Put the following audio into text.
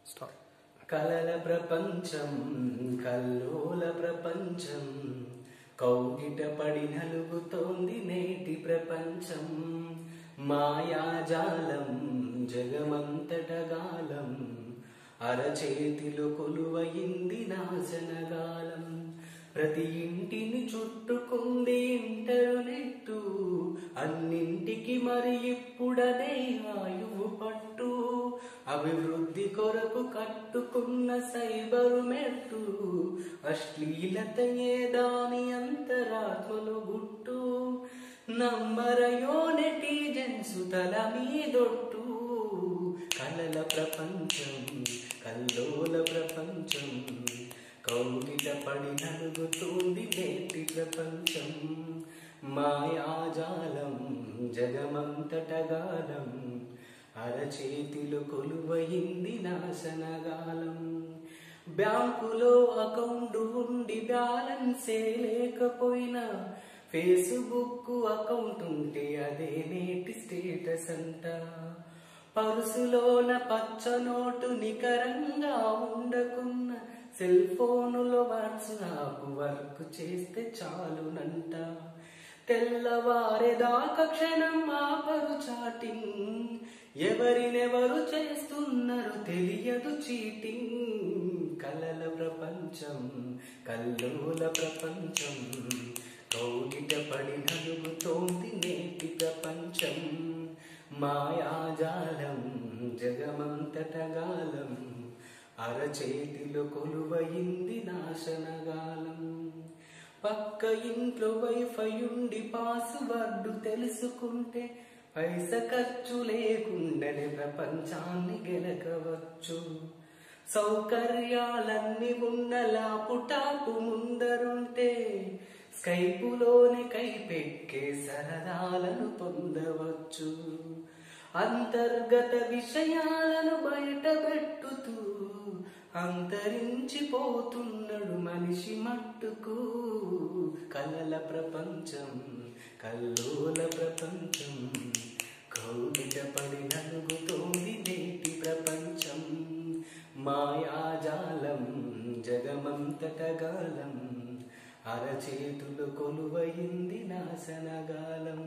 Stop. కలల ప్రపంచం కల్లోల ప్రపంచం కౌగిట పడి నలుగుతోంది నేటి ప్రపంచం. మాయాజాలం జగమంతటగాలం అరచేతిలో కొలువయింది నాశనగాలం. ప్రతి ఇంటిని చుట్టుకుంది ఇంటర్నెట్టు, అన్నింటికి మరి ఇప్పుడదే ఆయువు పట్టు. అభివృద్ధి కొరకు కట్టుకున్న సైబరు మెట్టు, అశ్లీలతయే దాని అంతరాత్మలో గుట్టు. నమ్మరయో నెటిజన్స్ తల మీదొట్టు. కలల ప్రపంచం కల్లోల ప్రపంచం కౌగిట పడి నలుగుతోంది నేటి ప్రపంచం. మాయాజాలం జగమంతటగాలం అరచేతిలో కొలువయింది నాశనగాలం. బ్యాంకులో అకౌంట్ ఉండి బ్యాలెన్సే లేకపోయినా ఫేస్బుక్ అకౌంట్ ఉంటే అదే నేటి స్టేటస్ అంట. పరుసులోన పచ్చ నోటు నికరంగా ఉండకున్న సెల్ ఫోనులో వాట్సాప్ వర్క్ చేస్తే చాలునంట. తెల్లవారేదాకా క్షణం ఆపరు చాటింగ్, ఎవరినెవరు చేస్తున్నారు తెలియదు చీటింగ్. కలల ప్రపంచం కల్లోల ప్రపంచం కౌగిట పడి నలుగుతోంది నేటి ప్రపంచం. మాయాజాలం జగమంతటగాలం అరచేతిలో కొలువయింది నాశనగాలం. పక్క ఇంట్లో వైఫై ఉండి పాస్వర్డ్ తెలుసుకుంటే పైస ఖర్చు లేకుండానే ప్రపంచాన్ని గెలకవచ్చు. సౌకర్యాలన్నీ ఉన్న ల్యాప్టాప్ ముందరుంటే స్కైపులోనే కైపెక్కే సరదాలను పొందవచ్చు. అంతర్గత విషయాలను బయట పెట్టుతూ అంతరించిపోతున్నాడు మనిషి మట్టుకు. కలల ప్రపంచం కల్లోల ప్రపంచం కౌగిట పడి నలుగుతోంది నేటి ప్రపంచం. మాయాజాలం జగమంతటగాలం అరచేతులు కొలువయింది నాశనగాలం.